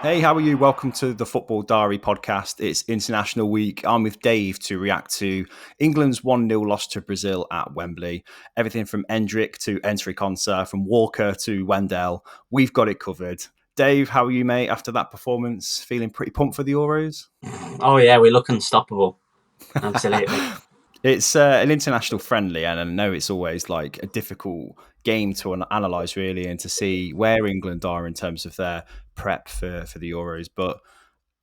Hey, how are you? Welcome to the Football Diary podcast. It's International Week. I'm with Dave to react to England's 1-0 loss to Brazil at Wembley. Everything from Endrick to Ezri Konsa, from Walker to Wendell. We've got it covered. Dave, how are you, mate, after that performance? Feeling pretty pumped for the Euros? Oh yeah, we look unstoppable. Absolutely. It's an international friendly, and I know it's always like a difficult game to analyse, really, and to see where England are in terms of their prep for the Euros. But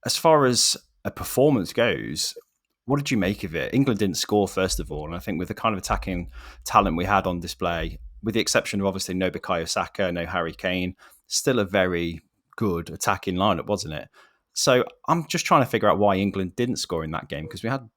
as far as a performance goes, what did you make of it? England didn't score, first of all, and I think with the kind of attacking talent we had on display, with the exception of obviously no Bukayo Saka, no Harry Kane, still a very good attacking lineup, wasn't it? So I'm just trying to figure out why England didn't score in that game, because we had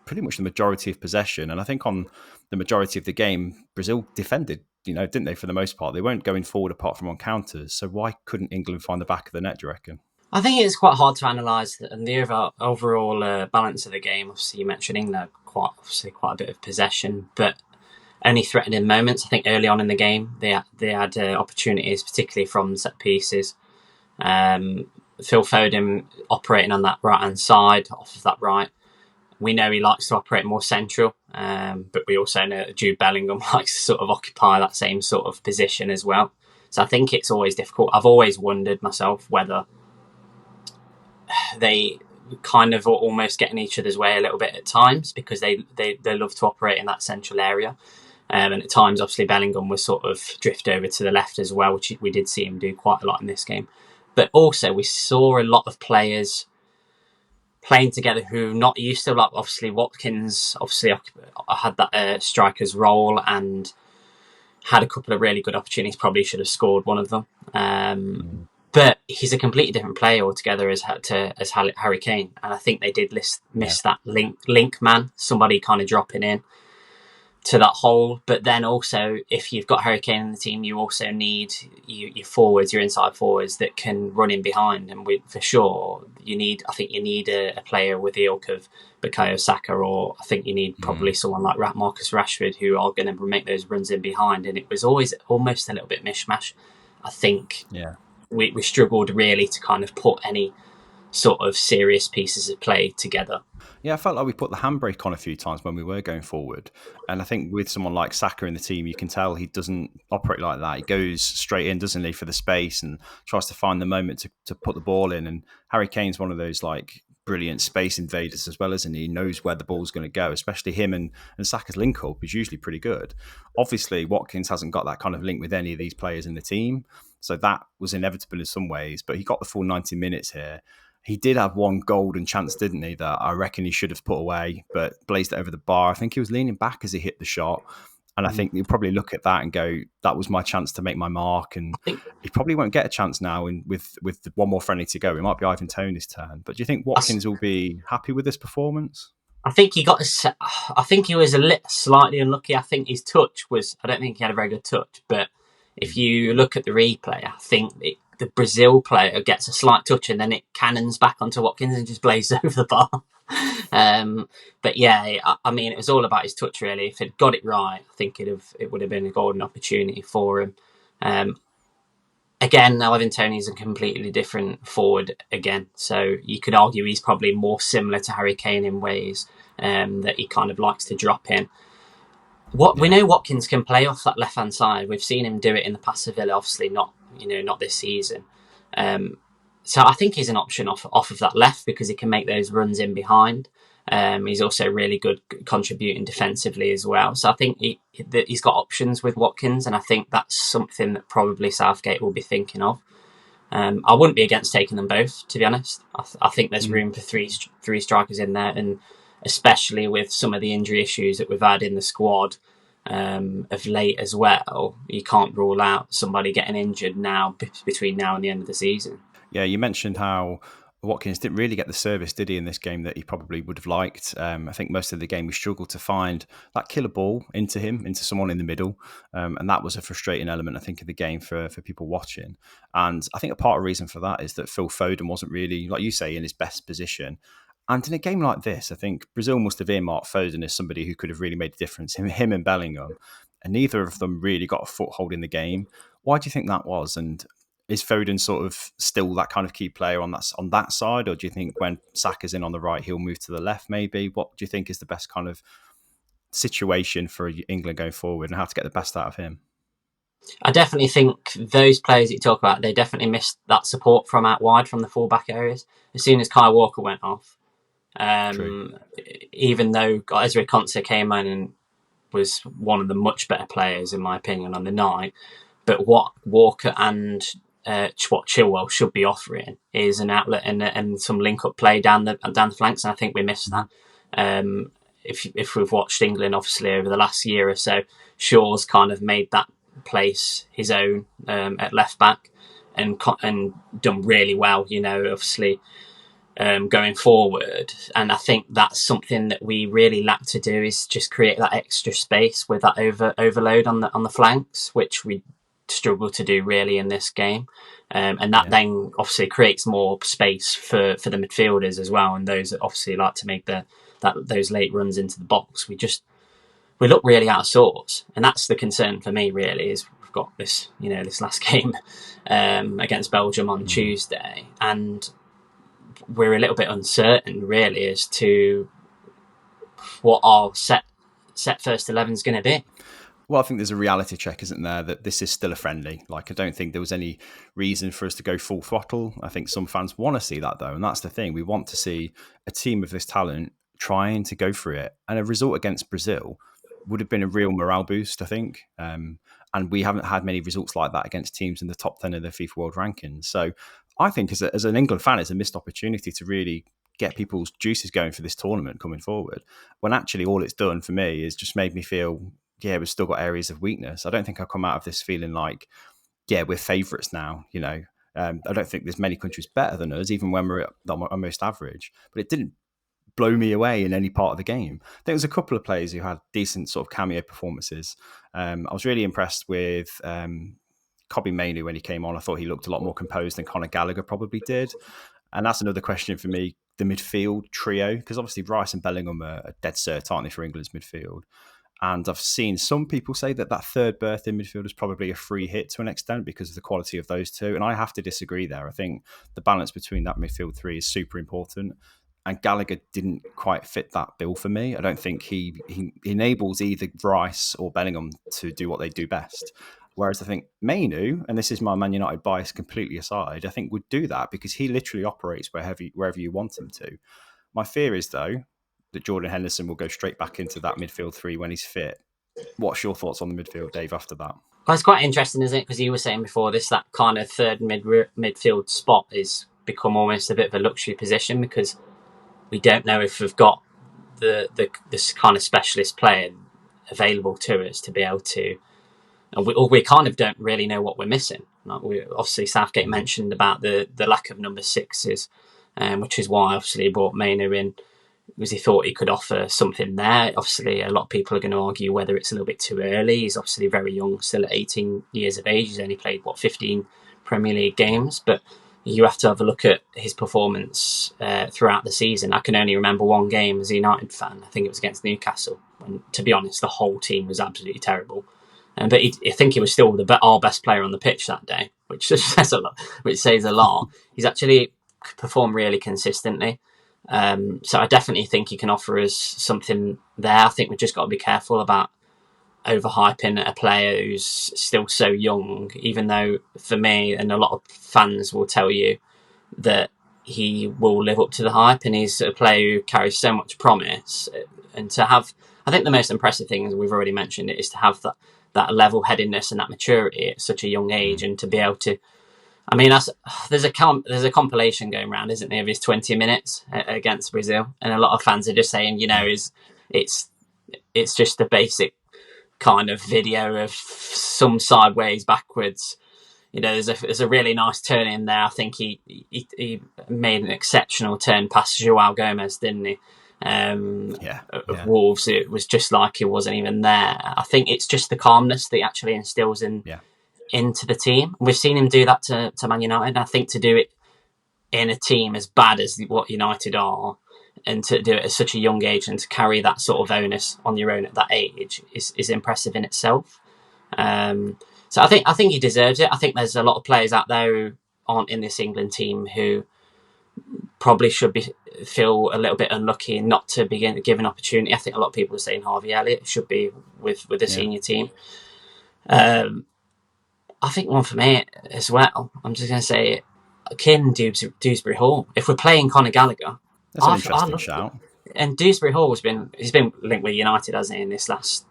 pretty much the majority of possession, and I think on the majority of the game, Brazil defended, didn't they, for the most part? They weren't going forward apart from on counters, so why couldn't England find the back of the net, do you reckon? I think it's quite hard to analyse and the overall balance of the game. Obviously, you mentioned England quite a bit of possession, but only threatening moments. I think early on in the game they had opportunities, particularly from set pieces. Phil Foden operating on that right hand side, off of that right. We know he likes to operate more central, but we also know that Jude Bellingham likes to sort of occupy that same sort of position as well. So I think it's always difficult. I've always wondered myself whether they kind of almost get in each other's way a little bit at times because they love to operate in that central area. And at times, obviously, Bellingham was sort of drift over to the left as well, which we did see him do quite a lot in this game. But also, we saw a lot of players playing together who not used to, like obviously Watkins obviously had that striker's role and had a couple of really good opportunities, probably should have scored one of them. But he's a completely different player altogether as Harry Kane, and I think they did Yeah. miss that link man, somebody kind of dropping in to that hole. But then also, if you've got Harry Kane in the team, you also need your forwards, your inside forwards that can run in behind. And for sure, I think you need a player with the ilk of Bukayo Saka, or I think you need probably someone like Marcus Rashford who are going to make those runs in behind. And it was always almost a little bit mishmash. I think Yeah. we struggled really to kind of put any sort of serious pieces of play together. Yeah, I felt like we put the handbrake on a few times when we were going forward. And I think with someone like Saka in the team, you can tell he doesn't operate like that. He goes straight in, doesn't he, for the space and tries to find the moment to put the ball in. And Harry Kane's one of those like brilliant space invaders as well, isn't he? He knows where the ball's going to go, especially him and Saka's link up is usually pretty good. Obviously, Watkins hasn't got that kind of link with any of these players in the team. So that was inevitable in some ways, but he got the full 90 minutes here. He did have one golden chance, didn't he? That I reckon he should have put away, but blazed it over the bar. I think he was leaning back as he hit the shot. And I think you'll probably look at that and go, that was my chance to make my mark. And I think he probably won't get a chance now with one more friendly to go. It might be Ivan Toney's turn. But do you think Watkins will be happy with this performance? I think he got. I think he was slightly unlucky. I think his touch was. I don't think he had a very good touch. But if you look at the replay, I think the Brazil player gets a slight touch and then it cannons back onto Watkins and just blazes over the bar. But yeah, I mean, it was all about his touch really. If he'd got it right, I think it would have been a golden opportunity for him. Um, Again, Ivan Toney is a completely different forward again. So you could argue he's probably more similar to Harry Kane in ways that he kind of likes to drop in. What we Yeah. know, Watkins can play off that left hand side. We've seen him do it in the past Sevilla, obviously not this season. Um, so I think he's an option off of that left because he can make those runs in behind. He's also really good contributing defensively as well. So I think he's got options with Watkins, and I think that's something that probably Southgate will be thinking of. I wouldn't be against taking them both, to be honest. I think there's room for three strikers in there, and especially with some of the injury issues that we've had in the squad of late as well, you can't rule out somebody getting injured now between now and the end of the season. Yeah, you mentioned how Watkins didn't really get the service, did he, in this game that he probably would have liked. I think most of the game we struggled to find that killer ball into him, into someone in the middle. And that was a frustrating element, I think, of the game for people watching. And I think a part of the reason for that is that Phil Foden wasn't really, like you say, in his best position. And in a game like this, I think Brazil must have earmarked Foden as somebody who could have really made a difference, him and Bellingham. And neither of them really got a foothold in the game. Why do you think that was? And is Foden sort of still that kind of key player on that side, or do you think when Saka's in on the right, he'll move to the left? Maybe. What do you think is the best kind of situation for England going forward, and how to get the best out of him? I definitely think those players that you talk about, they definitely missed that support from out wide from the full-back areas. As soon as Kyle Walker went off, True. even though Ezri Konsa came in and was one of the much better players, in my opinion, on the night, but what Walker and what Chilwell should be offering is an outlet and some link-up play down the flanks, and I think we missed that. If we've watched England, obviously, over the last year or so, Shaw's kind of made that place his own at left back and done really well, obviously going forward. And I think that's something that we really lack to do, is just create that extra space with that overload on the flanks, which we struggle to do really in this game. And that then obviously creates more space for the midfielders as well, and those that obviously like to make those late runs into the box. We look really out of sorts, and that's the concern for me. Really, is we've got this last game against Belgium on Tuesday, and we're a little bit uncertain really as to what our set first 11 is going to be. Well, I think there's a reality check, isn't there, that this is still a friendly. Like, I don't think there was any reason for us to go full throttle. I think some fans want to see that, though, and that's the thing. We want to see a team of this talent trying to go for it, and a result against Brazil would have been a real morale boost, I think. And we haven't had many results like that against teams in the top 10 of the FIFA World Rankings. So I think as an England fan, it's a missed opportunity to really get people's juices going for this tournament coming forward, when actually all it's done for me is just made me feel, we've still got areas of weakness. I don't think I'll come out of this feeling like, we're favourites now, I don't think there's many countries better than us, even when we're at almost average. But it didn't blow me away in any part of the game. There was a couple of players who had decent sort of cameo performances. I was really impressed with Kobbie Mainoo when he came on. I thought he looked a lot more composed than Conor Gallagher probably did. And that's another question for me, the midfield trio, because obviously Rice and Bellingham are dead cert, aren't they, for England's midfield? And I've seen some people say that third berth in midfield is probably a free hit to an extent because of the quality of those two. And I have to disagree there. I think the balance between that midfield three is super important. And Gallagher didn't quite fit that bill for me. I don't think he enables either Rice or Bellingham to do what they do best. Whereas I think Mainoo, and this is my Man United bias completely aside, I think would do that because he literally operates wherever you want him to. My fear is, though, that Jordan Henderson will go straight back into that midfield three when he's fit. What's your thoughts on the midfield, Dave, after that? Well, it's quite interesting, isn't it? Because you were saying before that kind of third midfield spot is become almost a bit of a luxury position because we don't know if we've got this kind of specialist player available to us to be able to, and we kind of don't really know what we're missing. Like obviously Southgate mentioned about the lack of number sixes, which is why obviously he brought Mainoo in, because he thought he could offer something there. Obviously, a lot of people are going to argue whether it's a little bit too early. He's obviously very young, still at 18 years of age. He's only played, 15 Premier League games, but you have to have a look at his performance throughout the season. I can only remember one game as a United fan. I think it was against Newcastle, when, to be honest, the whole team was absolutely terrible. But I think he was still our best player on the pitch that day, which says a lot. Which says a lot. He's actually performed really consistently. So I definitely think he can offer us something there. I think we've just got to be careful about overhyping a player who's still so young, even though for me, and a lot of fans will tell you that he will live up to the hype, and he's a player who carries so much promise. And to have, I think the most impressive thing, as we've already mentioned, is to have that level-headedness and that maturity at such a young age, and to be able to, I mean, there's a compilation going around, isn't there, of his 20 minutes against Brazil, and a lot of fans are just saying, it's just a basic kind of video of some sideways, backwards. There's a really nice turn in there. I think he made an exceptional turn past Joao Gomez, didn't he? Of Wolves, it was just like he wasn't even there. I think it's just the calmness that he actually instills into the team. We've seen him do that to Man United. And I think to do it in a team as bad as what United are, and to do it at such a young age and to carry that sort of onus on your own at that age is impressive in itself. So I think he deserves it. I think there's a lot of players out there who aren't in this England team who probably should feel a little bit unlucky not to be given opportunity. I think a lot of people are saying Harvey Elliott should be with the senior team. I think one for me as well. I'm just going to say Kane Dewsbury Hall. If we're playing Conor Gallagher, That's an interesting shout. And Dewsbury Hall he's been linked with United, hasn't he, in this last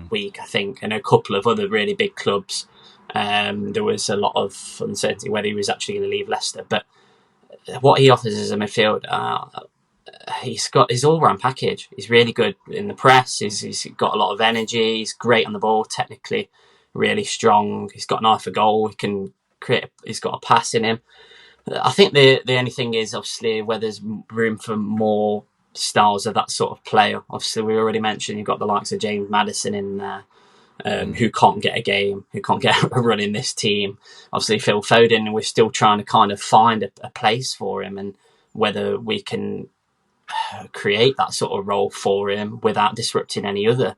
week, I think, and a couple of other really big clubs. There was a lot of uncertainty whether he was actually going to leave Leicester, but what he offers as a midfielder, he's got his all-round package. He's really good in the press. He's got a lot of energy. He's great on the ball, technically really strong. He's got an eye for goal. He can create. He's got a pass in him. I think the only thing is obviously where there's room for more styles of that sort of player. Obviously, we already mentioned you've got the likes of James Maddison in there, who can't get a game, who can't get a run in this team. Obviously, Phil Foden, and we're still trying to kind of find a place for him, and whether we can create that sort of role for him without disrupting any other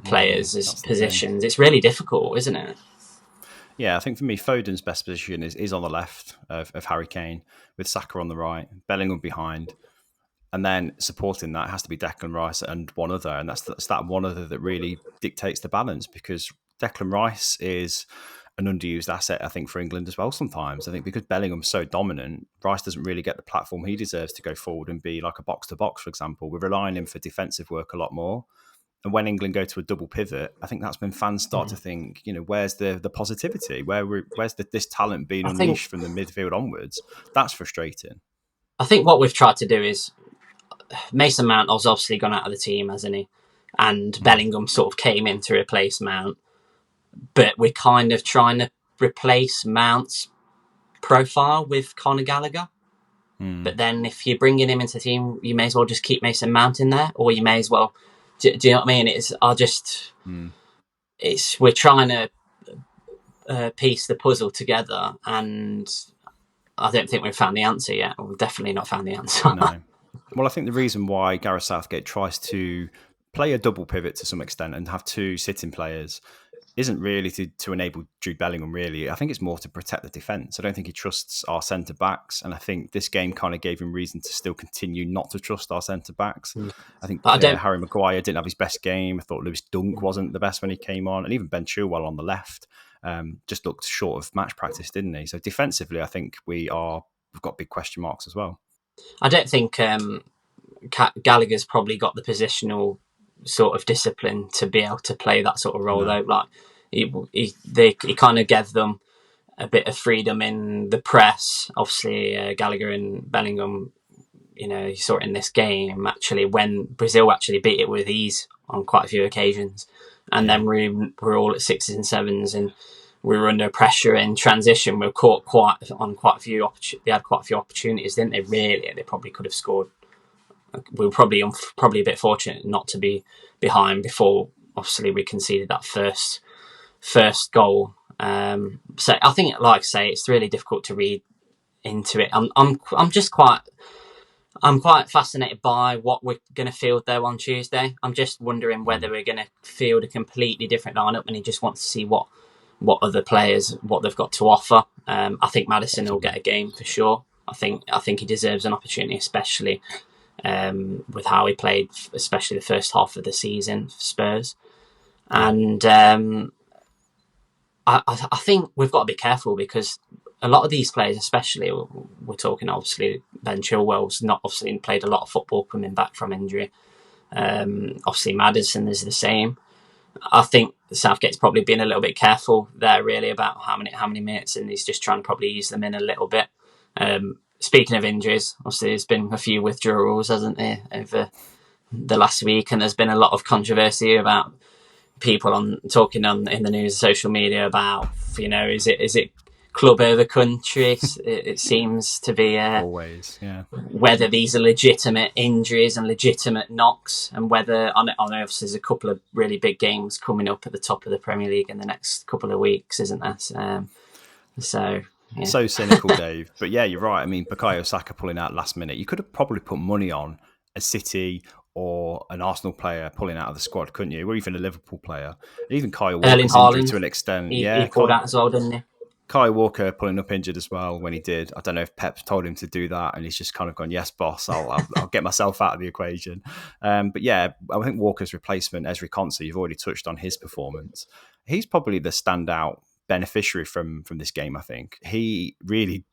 players' positions. It's really difficult, isn't it? Yeah, I think for me, Foden's best position is on the left of Harry Kane, with Saka on the right, Bellingham behind. And then supporting that has to be Declan Rice and one other. And that's that one other that really dictates the balance, because Declan Rice is an underused asset, I think, for England as well sometimes. I think because Bellingham's so dominant, Rice doesn't really get the platform he deserves to go forward and be like a box-to-box, for example. We're relying on him for defensive work a lot more. And when England go to a double pivot, I think that's when fans start to think, where's the positivity? Where's this talent being unleashed from the midfield onwards? That's frustrating. I think what we've tried to do is Mason Mount has obviously gone out of the team, hasn't he? And Bellingham sort of came in to replace Mount. But we're kind of trying to replace Mount's profile with Conor Gallagher. But then if you're bringing him into the team, you may as well just keep Mason Mount in there, or you may as well... Do you know what I mean? We're trying to piece the puzzle together, and I don't think we've found the answer yet. We've definitely not found the answer. No. Well, I think the reason why Gareth Southgate tries to play a double pivot to some extent and have two sitting players isn't really to enable Jude Bellingham, really. I think it's more to protect the defence. I don't think he trusts our centre-backs, and I think this game kind of gave him reason to still continue not to trust our centre-backs. I think Harry Maguire didn't have his best game. I thought Lewis Dunk wasn't the best when he came on, and even Ben Chilwell on the left just looked short of match practice, didn't he? So defensively, I think we've got big question marks as well. I don't think Gallagher's probably got the positional sort of discipline to be able to play that sort of role, though. Like he kind of gave them a bit of freedom in the press. Obviously, Gallagher and Bellingham, you saw it in this game actually when Brazil actually beat it with ease on quite a few occasions, and then we were all at 6s and 7s and we were under pressure in transition. We were caught quite a few. They had quite a few opportunities, didn't they? Really, they probably could have scored. We were probably a bit fortunate not to be behind before. Obviously, we conceded that first goal. So I think, like I say, it's really difficult to read into it. I'm quite fascinated by what we're going to field there on Tuesday. I'm just wondering whether we're going to field a completely different lineup, and he just wants to see what other players, what they've got to offer. I think Maddison will get a game for sure. I think he deserves an opportunity, especially with how he played, especially the first half of the season for Spurs. And I think we've got to be careful, because a lot of these players, especially, we're talking obviously Ben Chilwell's not obviously played a lot of football coming back from injury. Obviously Maddison is the same. I think Southgate's probably been a little bit careful there, really, about how many minutes, and he's just trying to probably ease them in a little bit. Speaking of injuries, obviously there's been a few withdrawals, hasn't there, over the last week, and there's been a lot of controversy about people talking in the news, social media about, is it club over country? It seems to be always, yeah. Whether these are legitimate injuries and legitimate knocks, and whether I know obviously there's a couple of really big games coming up at the top of the Premier League in the next couple of weeks, isn't there? So yeah. So cynical, Dave. But yeah, you're right. I mean, Bukayo Saka pulling out last minute. You could have probably put money on a City or an Arsenal player pulling out of the squad, couldn't you? Or even a Liverpool player. Even Kyle Erling Walker's injury to Haaland, an extent. he Yeah, pulled out as well, didn't he? Kyle Walker pulling up injured as well when he did. I don't know if Pep told him to do that, and he's just kind of gone, "Yes, boss, I'll get myself out of the equation." But yeah, I think Walker's replacement, Ezri Konsa, you've already touched on his performance. He's probably the standout beneficiary from this game. I think he really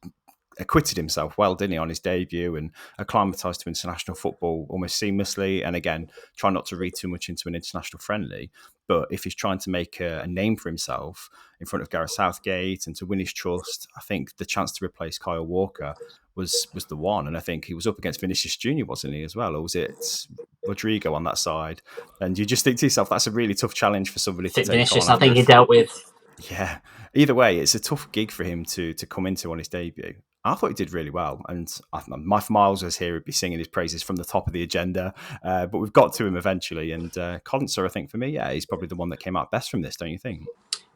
acquitted himself well, didn't he, on his debut, and acclimatised to international football almost seamlessly. And again, try not to read too much into an international friendly, but if he's trying to make a name for himself in front of Gareth Southgate and to win his trust, I think the chance to replace Kyle Walker was the one. And I think he was up against Vinicius Junior, wasn't he, as well? Or was it Rodrigo on that side? And you just think to yourself, that's a really tough challenge for somebody to take Vinicius, on. I think he dealt with. Yeah. Either way, it's a tough gig for him to come into on his debut. I thought he did really well, and Mike Miles was here, would be singing his praises from the top of the agenda, but we've got to him eventually. And Konsa, I think for me, yeah, he's probably the one that came out best from this, don't you think?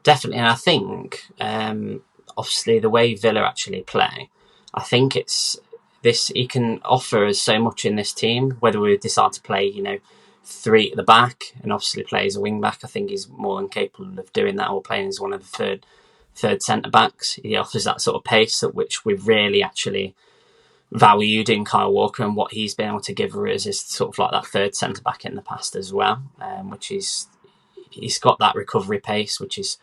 Definitely, and I think obviously the way Villa actually play, I think it's this. He can offer us so much in this team. Whether we decide to play, 3 at the back and obviously play as a wing back, I think he's more than capable of doing that, or playing as one of the third centre backs. He offers that sort of pace at which we've really actually valued in Kyle Walker, and what he's been able to give us is sort of like that third centre back in the past as well, which is he's got that recovery pace, which is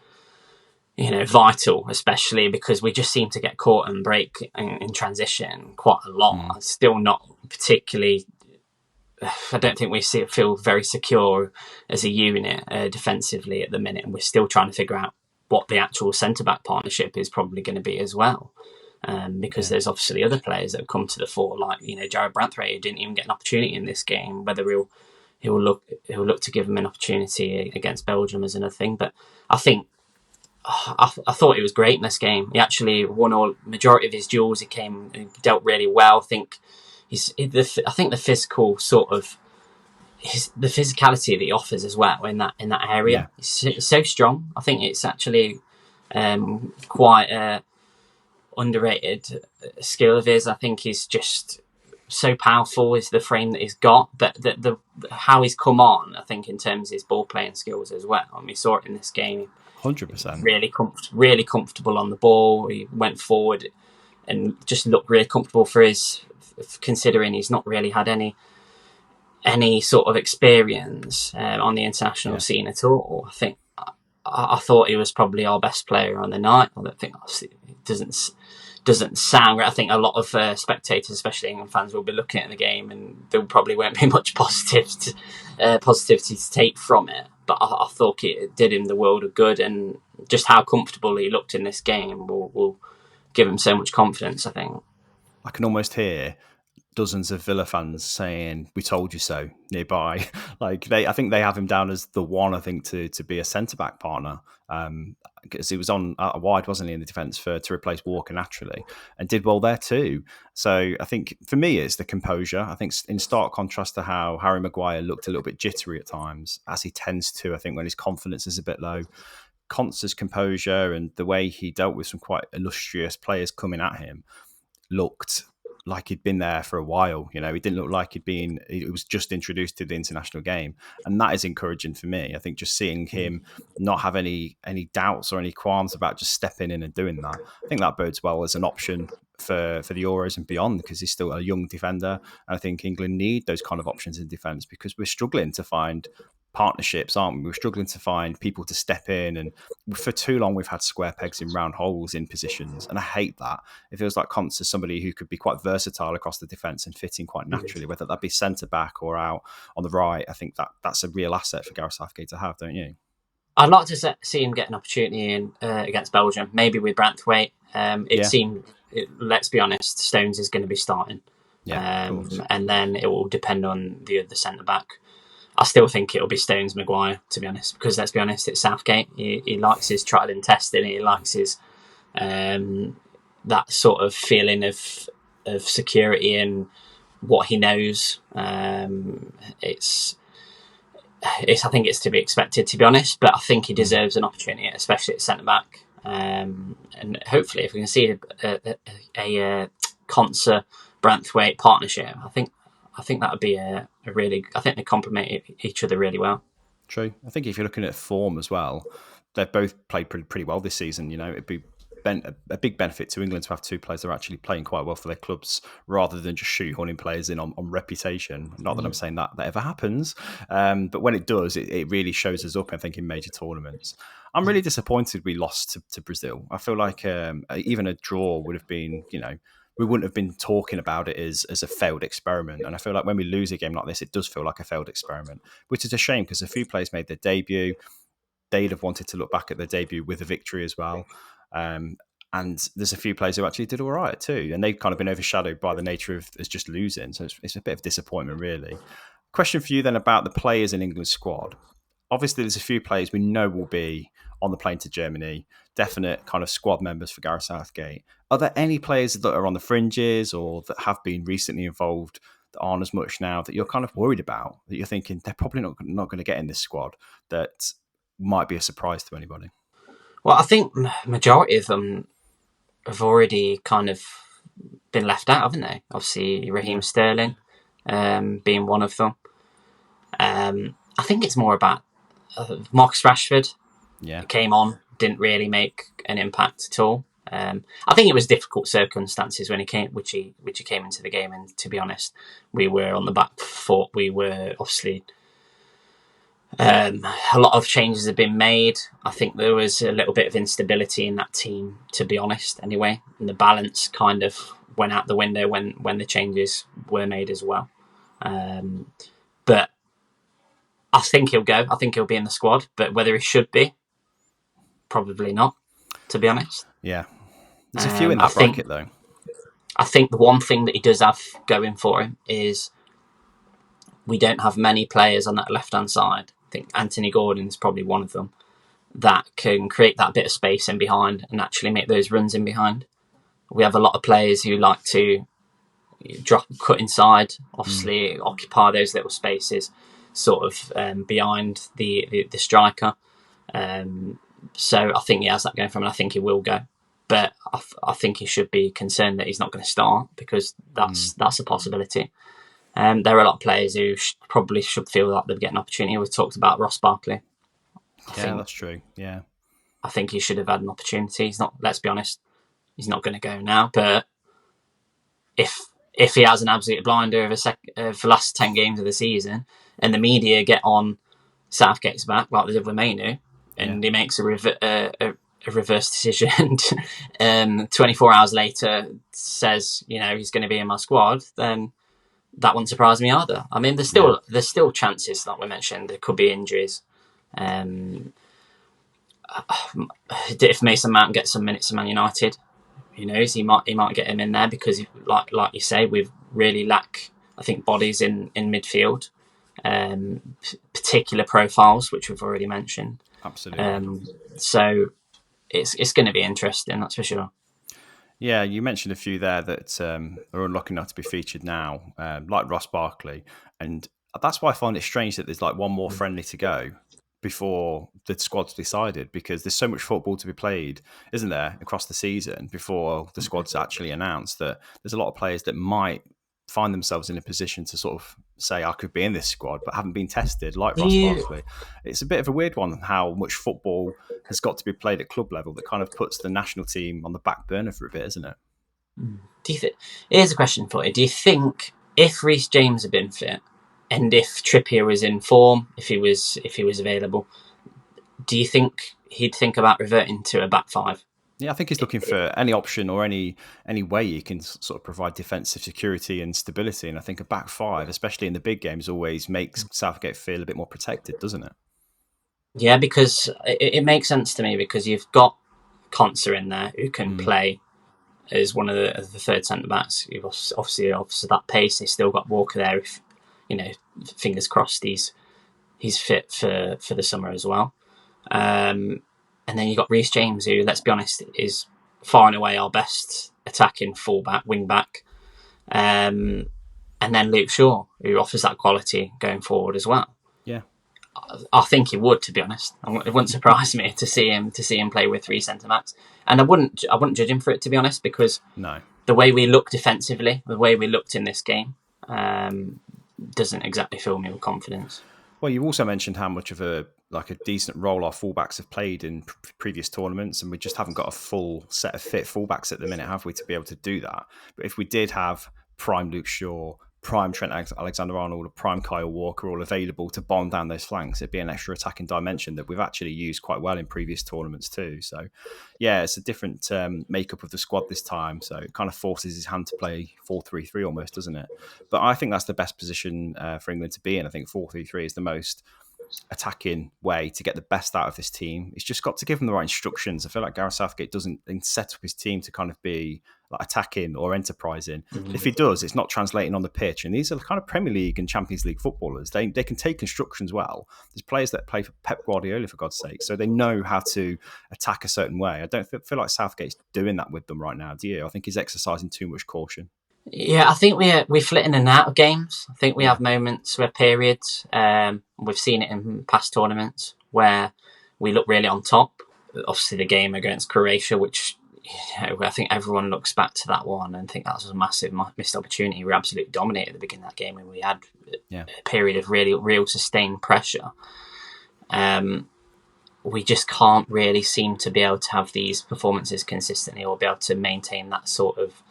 vital, especially because we just seem to get caught and break in transition quite a lot. Still not particularly. I don't think we feel very secure as a unit defensively at the minute, and we're still trying to figure out what the actual centre-back partnership is probably going to be as well. Because there's obviously other players that have come to the fore, like Jared Branthwaite, who didn't even get an opportunity in this game. Whether he'll look to give him an opportunity against Belgium is another thing. But I think I thought he was great in this game. He actually won all majority of his duels. He dealt really well. I think the physical sort of the physicality that he offers as well in that area is so strong. I think it's actually quite a underrated skill of his. I think he's just so powerful is the frame that he's got, but the how he's come on, I think, in terms of his ball playing skills as well. I mean, we saw it in this game. 100%. Really comfortable on the ball. He went forward and just looked really comfortable considering he's not really had any sort of experience on the international scene at all. I think I thought he was probably our best player on the night. I don't think it doesn't sound right. I think a lot of spectators, especially England fans, will be looking at the game and there probably won't be much positivity to take from it. But I thought it did him the world of good, and just how comfortable he looked in this game will give him so much confidence, I think. I can almost hear dozens of Villa fans saying "We told you so" nearby. I think they have him down as the one. I think to be a centre back partner, because he was on a wide, wasn't he, in the defence to replace Walker naturally, and did well there too. So I think for me, it's the composure. I think in stark contrast to how Harry Maguire looked a little bit jittery at times, as he tends to. I think when his confidence is a bit low. Konsa's composure and the way he dealt with some quite illustrious players coming at him looked like he'd been there for a while. He didn't look like he was just introduced to the international game. And that is encouraging for me. I think just seeing him not have any doubts or any qualms about just stepping in and doing that, I think that bodes well as an option for the Euros and beyond, because he's still a young defender. And I think England need those kind of options in defence, because we're struggling to find partnerships, aren't we? We're struggling to find people to step in, and for too long we've had square pegs in round holes in positions, and I hate that. It feels like Konsa is somebody who could be quite versatile across the defence and fit in quite naturally, whether that be centre back or out on the right. I think that's a real asset for Gareth Southgate to have, don't you? I'd like to see him get an opportunity in against Belgium, maybe with Branthwaite. Seemed, let's be honest, Stones is going to be starting, and then it will depend on the other centre back. I still think it'll be Stones Maguire, to be honest, because let's be honest, it's Southgate. He likes his trial and testing. He likes his that sort of feeling of security and what he knows. I think it's to be expected, to be honest, but I think he deserves an opportunity, especially at centre back. And hopefully, if we can see a Konsa Branthwaite partnership, I I think that would be a really. I think they complement each other really well. True. I think if you're looking at form as well, they've both played pretty well this season. It'd be a big benefit to England to have two players that are actually playing quite well for their clubs rather than just shoehorning players in on reputation. Not that I'm saying that ever happens, but when it does, it really shows us up, I think, in major tournaments. I'm really disappointed we lost to Brazil. I feel like even a draw would have been, we wouldn't have been talking about it as a failed experiment. And I feel like when we lose a game like this, it does feel like a failed experiment, which is a shame because a few players made their debut. They'd have wanted to look back at their debut with a victory as well. And there's a few players who actually did all right too. And they've kind of been overshadowed by the nature of it's just losing. So it's a bit of disappointment, really. Question for you then about the players in England's squad. Obviously, there's a few players we know will be on the plane to Germany, definite kind of squad members for Gareth Southgate. Are there any players that are on the fringes or that have been recently involved that aren't as much now that you're kind of worried about, that you're thinking they're probably not going to get in this squad, that might be a surprise to anybody? Well, I think majority of them have already kind of been left out, haven't they? Obviously, Raheem Sterling being one of them. I think it's more about Marcus Rashford. Yeah, came on, didn't really make an impact at all. I think it was difficult circumstances when he came, which he came into the game. And to be honest, we were on the back foot. We were obviously a lot of changes have been made. I think there was a little bit of instability in that team, to be honest. Anyway, and the balance kind of went out the window when the changes were made as well. But I think he'll go. I think he'll be in the squad. But whether he should be, probably not, to be honest. Yeah. There's a few in that bracket, though. I think the one thing that he does have going for him is we don't have many players on that left-hand side. I think Anthony Gordon is probably one of them that can create that bit of space in behind and actually make those runs in behind. We have a lot of players who like to cut inside, obviously occupy those little spaces sort of behind the striker. So I think he has that going for him, and I think he will go. But I think he should be concerned that he's not going to start because that's a possibility. There are a lot of players who probably should feel like they're getting an opportunity. We've talked about Ross Barkley. That's true. Yeah, I think he should have had an opportunity. He's not. Let's be honest, he's not going to go now. But if he has an absolute blinder of the last 10 games of the season, and the media get on Southgate's back like they did with Mainu, and he makes a reverse decision, 24 hours later says, he's going to be in my squad, then that wouldn't surprise me either. I mean, there's still chances, like we mentioned, there could be injuries. If Mason Mount gets some minutes at Man United, who knows? He might get him in there because, like you say, we really lack, I think, bodies in midfield, particular profiles, which we've already mentioned. Absolutely. So it's going to be interesting, that's for sure. Yeah, you mentioned a few there that are unlucky not to be featured now, like Ross Barkley. And that's why I find it strange that there's like one more friendly to go before the squad's decided, because there's so much football to be played, isn't there, across the season before the squad's actually announced, that there's a lot of players that might find themselves in a position to sort of say, I could be in this squad, but haven't been tested, like Ross Barkley. It's a bit of a weird one, how much football has got to be played at club level that kind of puts the national team on the back burner for a bit, isn't it? Here's a question for you. Do you think if Reece James had been fit, and if Trippier was in form, if he was available, do you think he'd think about reverting to a back five? Yeah, I think he's looking for any option or any way he can sort of provide defensive security and stability. And I think a back five, especially in the big games, always makes Southgate feel a bit more protected, doesn't it? Yeah, because it makes sense to me, because you've got Konsa in there who can play as one of the third centre backs. You've obviously that pace. They've still got Walker there. If fingers crossed, he's fit for the summer as well. And then you've got Reece James, who, let's be honest, is far and away our best attacking fullback, wing back. And then Luke Shaw, who offers that quality going forward as well. Yeah, I think he would, to be honest. It wouldn't surprise me to see him play with three centre backs, and I wouldn't judge him for it, to be honest, because the way we looked defensively, the way we looked in this game, doesn't exactly fill me with confidence. Well, you also mentioned how much of a decent role our fullbacks have played in previous tournaments, and we just haven't got a full set of fit fullbacks at the minute, have we, to be able to do that? But if we did have prime Luke Shaw, prime Trent Alexander-Arnold, or prime Kyle Walker all available to bond down those flanks, it'd be an extra attacking dimension that we've actually used quite well in previous tournaments too. So, yeah, it's a different makeup of the squad this time. So it kind of forces his hand to play 4-3-3 almost, doesn't it? But I think that's the best position for England to be in. I think 4-3-3 is the most attacking way to get the best out of this team. It's just got to give them the right instructions. I feel like Gareth Southgate doesn't set up his team to kind of be like attacking or enterprising. Mm-hmm. If he does, it's not translating on the pitch. And these are kind of Premier League and Champions League footballers. They can take instructions well. There's players that play for Pep Guardiola, for God's sake, so they know how to attack a certain way. I don't feel like Southgate's doing that with them right now, do you? I think he's exercising too much caution. Yeah, I think we flit in and out of games. I think we have moments where periods, we've seen it in past tournaments, where we look really on top. Obviously, the game against Croatia, which I think everyone looks back to that one and think that was a massive missed opportunity. We absolutely dominated at the beginning of that game, and we had a period of real sustained pressure. We just can't really seem to be able to have these performances consistently or be able to maintain that sort of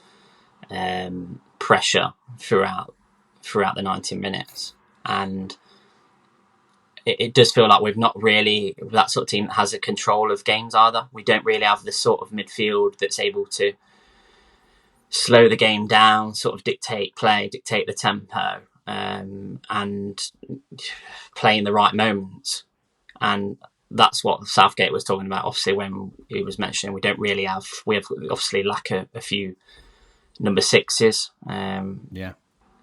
pressure throughout the 90 minutes, and it does feel like we've not really that sort of team that has a control of games either. We don't really have the sort of midfield that's able to slow the game down, sort of dictate the tempo, and play in the right moments. And that's what Southgate was talking about. Obviously, when he was mentioning we have obviously lack a few number sixes.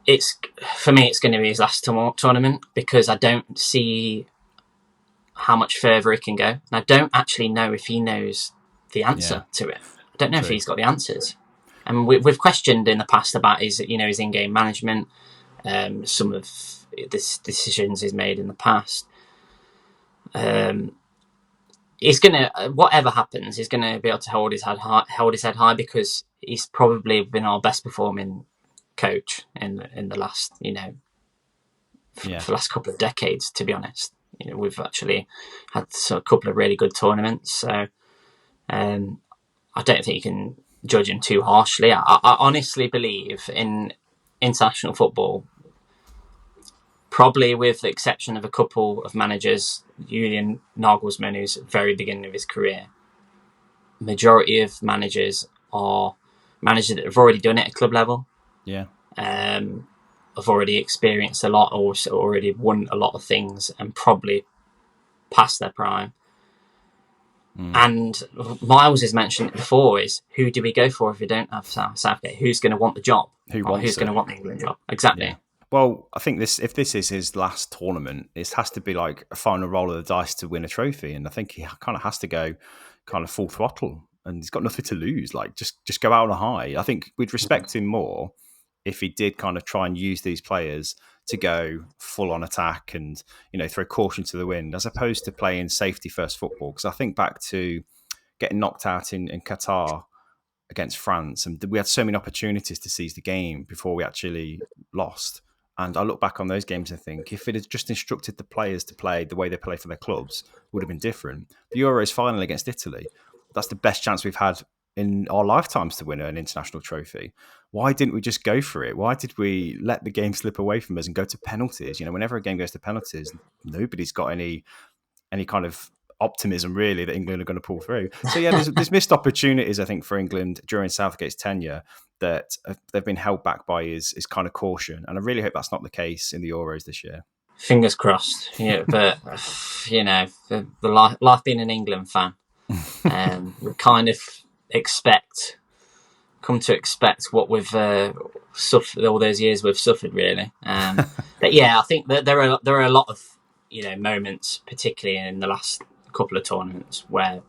It's for me, it's going to be his last tournament, because I don't see how much further he can go, and I don't actually know if he knows the answer to it. I don't know if he's got the answers. And we've questioned in the past about his in-game management, some of the decisions he's made in the past. He's gonna, whatever happens, he's gonna be able to hold his head high, because he's probably been our best performing coach in the last for the last couple of decades. To be honest, we've actually had a couple of really good tournaments. So I don't think you can judge him too harshly. I honestly believe in international football, probably with the exception of a couple of managers, Julian Nagelsmann, who's at the very beginning of his career, majority of managers are managers that have already done it at club level. Yeah. Have already experienced a lot, or already won a lot of things, and probably past their prime. And Miles has mentioned it before, is who do we go for if we don't have Southgate? Who's going to want the job? Who's going to want the England job? Exactly. Yeah. Well, I think if this is his last tournament, it has to be like a final roll of the dice to win a trophy. And I think he kind of has to go kind of full throttle, and he's got nothing to lose. Like just go out on a high. I think we'd respect him more if he did kind of try and use these players to go full on attack and, throw caution to the wind, as opposed to playing safety first football. Because I think back to getting knocked out in Qatar against France, and we had so many opportunities to seize the game before we actually lost. And I look back on those games and think, if it had just instructed the players to play the way they play for their clubs, it would have been different. The Euros final against Italy, that's the best chance we've had in our lifetimes to win an international trophy. Why didn't we just go for it? Why did we let the game slip away from us and go to penalties? Whenever a game goes to penalties, nobody's got any kind of optimism really that England are going to pull through. So yeah, there's missed opportunities, I think, for England during Southgate's tenure that they've been held back by his kind of caution. And I really hope that's not the case in the Euros this year. Fingers crossed. Yeah, but the life being an England fan, we kind of come to expect what we've suffered all those years we've suffered, really. But yeah, I think that there are a lot of moments, particularly in the last couple of tournaments, where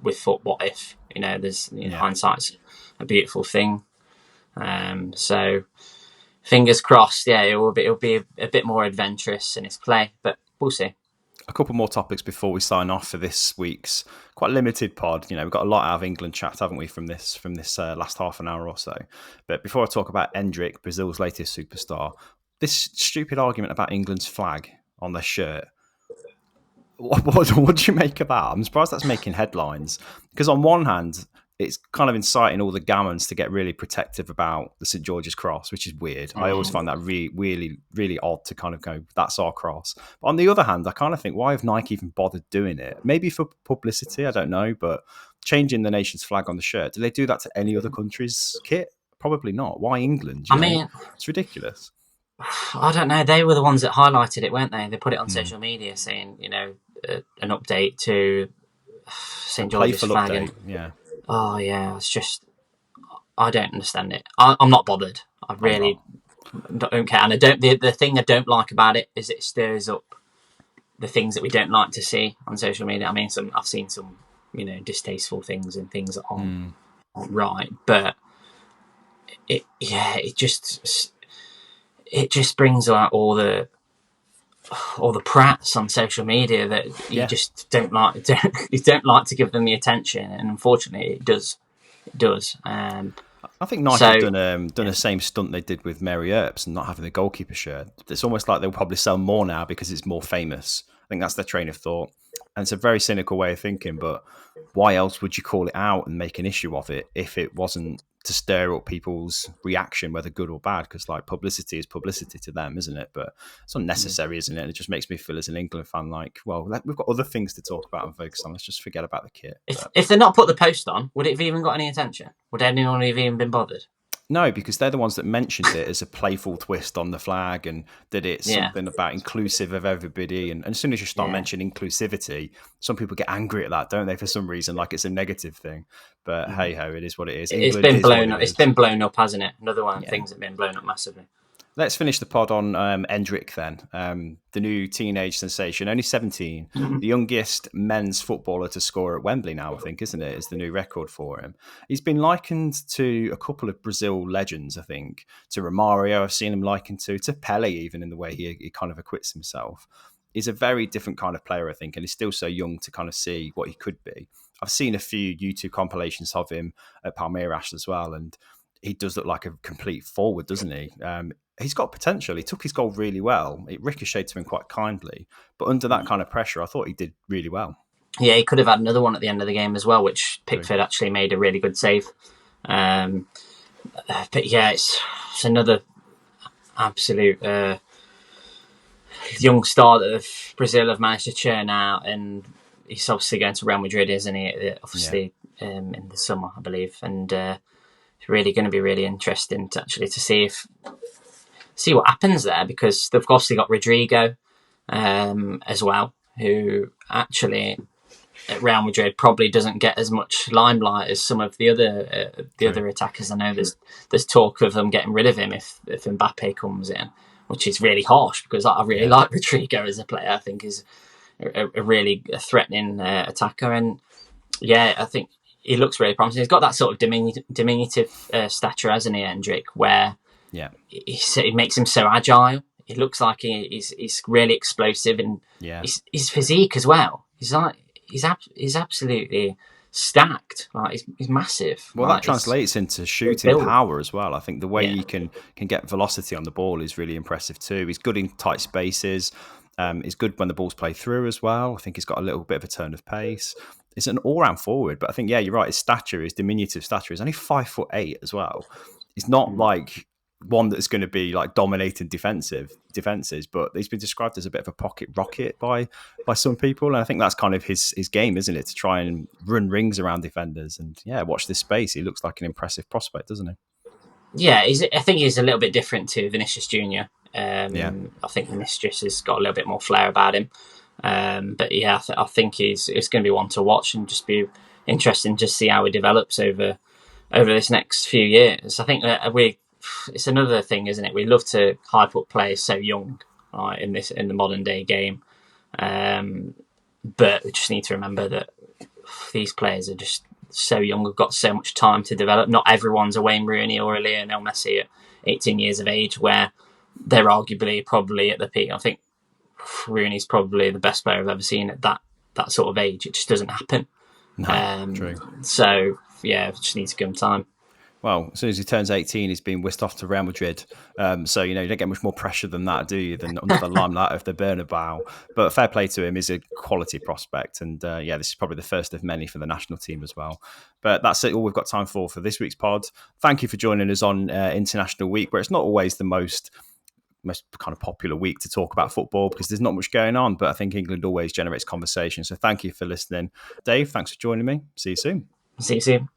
we thought, what if? There's hindsight's a beautiful thing. So fingers crossed. Yeah, it'll be a bit more adventurous in its play, but we'll see. A couple more topics before we sign off for this week's quite limited pod. We've got a lot out of England chat, haven't we, from this last half an hour or so. But before I talk about Endrick, Brazil's latest superstar, this stupid argument about England's flag on their shirt. What do you make of that? I'm surprised that's making headlines, because on one hand, it's kind of inciting all the gammons to get really protective about the St George's Cross, which is weird. I always find that really odd to kind of go, that's our cross. But on the other hand, I kind of think, why have Nike even bothered doing it? Maybe for publicity, I don't know, but changing the nation's flag on the shirt, do they do that to any other country's kit? Probably not. Why England? I mean, it's ridiculous. I don't know. They were the ones that highlighted it, weren't they? They put it on social media saying, an update to St George's flag. And, yeah. Oh, yeah. It's just, I don't understand it. I'm not bothered. I really don't care. And the thing I don't like about it is it stirs up the things that we don't like to see on social media. I mean, I've seen some, distasteful things and things that aren't right, but it just brings out all the prats on social media that you just don't like. You don't like to give them the attention, and unfortunately, it does. I think Nike have done the same stunt they did with Mary Earps and not having the goalkeeper shirt. It's almost like they'll probably sell more now because it's more famous. I think that's their train of thought, and it's a very cynical way of thinking. But why else would you call it out and make an issue of it if it wasn't to stir up people's reaction, whether good or bad? Because like publicity is publicity to them, isn't it? But it's unnecessary, isn't it? And it just makes me feel as an England fan like, well, we've got other things to talk about and focus on. Let's just forget about the kit. If they're not put the post on, would it have even got any attention? Would anyone have even been bothered? No, because they're the ones that mentioned it as a playful twist on the flag, and that it's something about inclusive of everybody. And as soon as you start mentioning inclusivity, some people get angry at that, don't they? For some reason, like it's a negative thing. But hey ho, it is what it is. It's been blown up. It's been blown up, hasn't it? Another one of things that have been blown up massively. Let's finish the pod on Endrick then, the new teenage sensation, only 17, the youngest men's footballer to score at Wembley now, I think, isn't it? Is the new record for him. He's been likened to a couple of Brazil legends, I think, to Romario. I've seen him likened to Pele, even in the way he kind of acquits himself. He's a very different kind of player, I think, and he's still so young to kind of see what he could be. I've seen a few YouTube compilations of him at Palmeiras as well, and he does look like a complete forward, doesn't he? He's got potential. He took his goal really well. It ricocheted to him quite kindly. But under that kind of pressure, I thought he did really well. Yeah, he could have had another one at the end of the game as well, which Pickford actually made a really good save. But yeah, it's another absolute young star that Brazil have managed to churn out. And he's obviously going to Real Madrid, isn't he? Obviously in the summer, I believe. And it's really going to be really interesting to see what happens there, because they've obviously got Rodrigo as well, who actually at Real Madrid probably doesn't get as much limelight as some of the other attackers. I know there's talk of them getting rid of him if Mbappe comes in, which is really harsh because I really like Rodrigo as a player. I think is a really threatening attacker, and I think he looks really promising. He's got that sort of diminutive stature, hasn't he, Endrick, where it makes him so agile. It looks like he's really explosive, and his physique as well. He's absolutely stacked. Like he's massive. Well, that translates into shooting power as well. I think the way he can get velocity on the ball is really impressive too. He's good in tight spaces. He's good when the ball's played through as well. I think he's got a little bit of a turn of pace. He's an all-round forward, but I think you're right. His stature, his diminutive stature, is only 5'8" as well. He's not like one that's going to be like dominating defenses, but he's been described as a bit of a pocket rocket by some people, and I think that's kind of his game, isn't it? To try and run rings around defenders, and watch this space. He looks like an impressive prospect, doesn't he? Yeah, I think he's a little bit different to Vinicius Junior. I think Vinicius has got a little bit more flair about him, but I think it's going to be one to watch and just be interesting to see how he develops over this next few years. I think it's another thing, isn't it? We love to hype up players so young in the modern day game, but we just need to remember that these players are just so young, have got so much time to develop. Not everyone's a Wayne Rooney or a Lionel Messi at 18 years of age, where they're arguably probably at the peak. I think Rooney's probably the best player I've ever seen at that sort of age. It just doesn't happen. No, true. So, just needs to give him time. Well, as soon as he turns 18, he's been whisked off to Real Madrid. So, you don't get much more pressure than that, do you, than under the limelight of the Bernabeu. But fair play to him, he's a quality prospect. And this is probably the first of many for the national team as well. But that's it, all we've got time for this week's pod. Thank you for joining us on International Week, where it's not always the most kind of popular week to talk about football because there's not much going on. But I think England always generates conversation. So thank you for listening. Dave, thanks for joining me. See you soon. See you soon.